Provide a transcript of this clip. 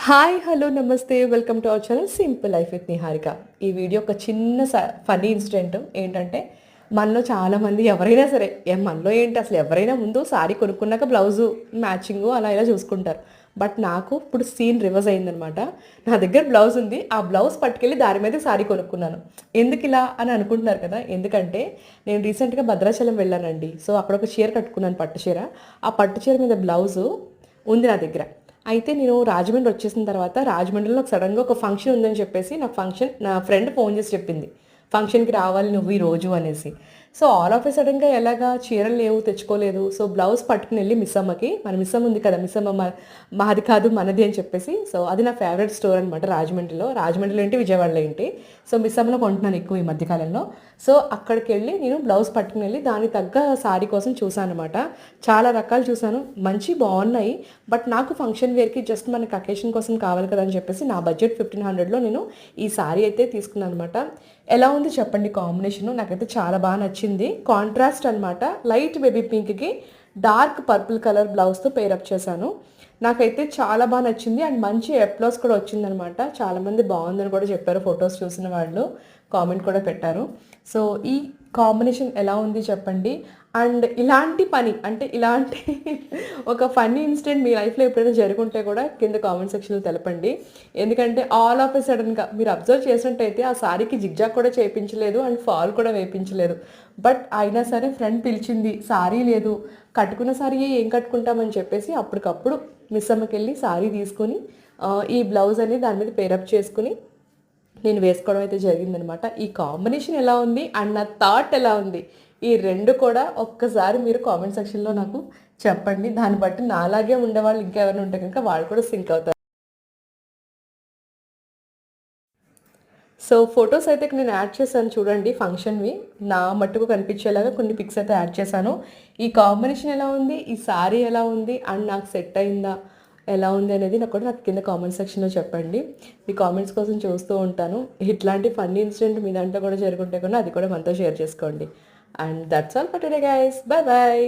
Hi hello నమస్తే welcome to our channel simple life with Niharika. ఈ video ఒక చిన్న ఫన్నీ ఇన్సిడెంట్ ఏంటంటే, మనలో చాలామంది ఎవరైనా సరే మనలో ఏంటి అసలు ఎవరైనా ముందు సారీ కొనుక్కున్నాక బ్లౌజు మ్యాచింగు అలా ఇలా చూసుకుంటారు. బట్ నాకు ఇప్పుడు సీన్ రివర్స్ అయిందనమాట. నా దగ్గర బ్లౌజ్ ఉంది, ఆ బ్లౌజ్ పట్టుకెళ్ళి దాని మీద సారీ కొనుక్కున్నాను. ఎందుకు ఇలా అని అనుకుంటున్నారు కదా, ఎందుకంటే నేను రీసెంట్గా భద్రాచలం వెళ్ళానండి. సో అక్కడ ఒక చీర కట్టుకున్నాను, పట్టు చీర. ఆ పట్టు చీర మీద బ్లౌజు ఉంది నా దగ్గర. అయితే నేను రాజమండ్రి వచ్చేసిన తర్వాత రాజమండ్రిలో నాకు సడన్గా ఒక ఫంక్షన్ ఉందని చెప్పేసి నా ఫ్రెండ్ ఫోన్ చేసి చెప్పింది, ఫంక్షన్కి రావాలి నువ్వు ఈరోజు అనేసి. సో ఆల్ ఆఫ్ ఎ సడన్గా ఎలాగా చీరలు లేవు, తెచ్చుకోలేదు. సో బ్లౌజ్ పట్టుకుని వెళ్ళి మిస్సమ్మకి, మన మిస్సమ్మ ఉంది కదా, మిస్సమ్మ మాది కాదు మనది అని చెప్పేసి. సో అది నా ఫేవరెట్ స్టోర్ అనమాట రాజమండ్రిలో ఏంటి, విజయవాడలో ఏంటి. సో మిస్సమ్మలో కొంటున్నాను ఎక్కువ ఈ మధ్యకాలంలో. సో అక్కడికి వెళ్ళి నేను బ్లౌజ్ పట్టుకుని వెళ్ళి దానికి తగ్గ శారీ కోసం చూసాను అనమాట. చాలా రకాలు చూసాను, మంచి బాగున్నాయి. బట్ నాకు ఫంక్షన్ వేర్కి జస్ట్ మనకి అకేషన్ కోసం కావాలి కదా అని చెప్పేసి నా బడ్జెట్ 1500లో నేను ఈ శారీ అయితే తీసుకున్నాను అనమాట. ఎలా ఉంది చెప్పండి కాంబినేషను? నాకైతే చాలా బాగా నచ్చింది. కాంట్రాస్ట్ అనమాట, లైట్ బేబీ పింక్కి డార్క్ పర్పుల్ కలర్ బ్లౌజ్తో పేరప్ చేశాను. నాకైతే చాలా బాగా నచ్చింది. అండ్ మంచి ఎప్లాస్ కూడా వచ్చిందనమాట. చాలామంది బాగుందని కూడా చెప్పారు, ఫొటోస్ చూసిన వాళ్ళు కామెంట్ కూడా పెట్టారు. సో ఈ కాంబినేషన్ ఎలా ఉంది చెప్పండి. అండ్ ఇలాంటి పని అంటే ఇలాంటి ఒక ఫన్నీ ఇన్సిడెంట్ మీ లైఫ్లో ఎప్పుడైనా జరుగుంటే కూడా కింద కామెంట్ సెక్షన్లో తెలపండి. ఎందుకంటే ఆల్ ఆఫ్ ఎ సడన్గా మీరు అబ్జర్వ్ చేసినట్టయితే ఆ సారీకి జిగ్జాగ్ కూడా చేయించలేదు అండ్ ఫాల్ కూడా వేయించలేదు. బట్ అయినా సరే ఫ్రెండ్ పిలిచింది, సారీ లేదు, కట్టుకున్న సారీ ఏం కట్టుకుంటామని చెప్పేసి అప్పటికప్పుడు మిస్సమ్మకి వెళ్ళి సారీ తీసుకొని ఈ బ్లౌజ్ అనేది దాని మీద పేరప్ చేసుకుని నేను వేసుకోవడం అయితే జరిగిందనమాట. ఈ కాంబినేషన్ ఎలా ఉంది అండ్ నా థాట్ ఎలా ఉంది, ఈ రెండు కూడా ఒక్కసారి మీరు కామెంట్ సెక్షన్లో నాకు చెప్పండి. దాన్ని బట్టి నాలాగే ఉండేవాళ్ళు ఇంకెవరైనా ఉంటే కనుక వాళ్ళు కూడా సింక్ అవుతారు. సో ఫొటోస్ అయితే నేను యాడ్ చేశాను చూడండి, ఫంక్షన్వి నా మట్టుకు కనిపించేలాగా కొన్ని పిక్స్ అయితే యాడ్ చేశాను. ఈ కాంబినేషన్ ఎలా ఉంది, ఈ సారీ ఎలా ఉంది అండ్ నాకు సెట్ అయిందా, ఎలా ఉంది అనేది నాకు కింద కామెంట్ సెక్షన్లో చెప్పండి. మీ కామెంట్స్ కోసం చూస్తూ ఉంటాను. ఇట్లాంటి ఫన్నీ ఇన్సిడెంట్ మీ దాంట్లో కూడా జరుగుంటే కూడా అది కూడా మనతో షేర్ చేసుకోండి. And that's all for today guys. Bye bye.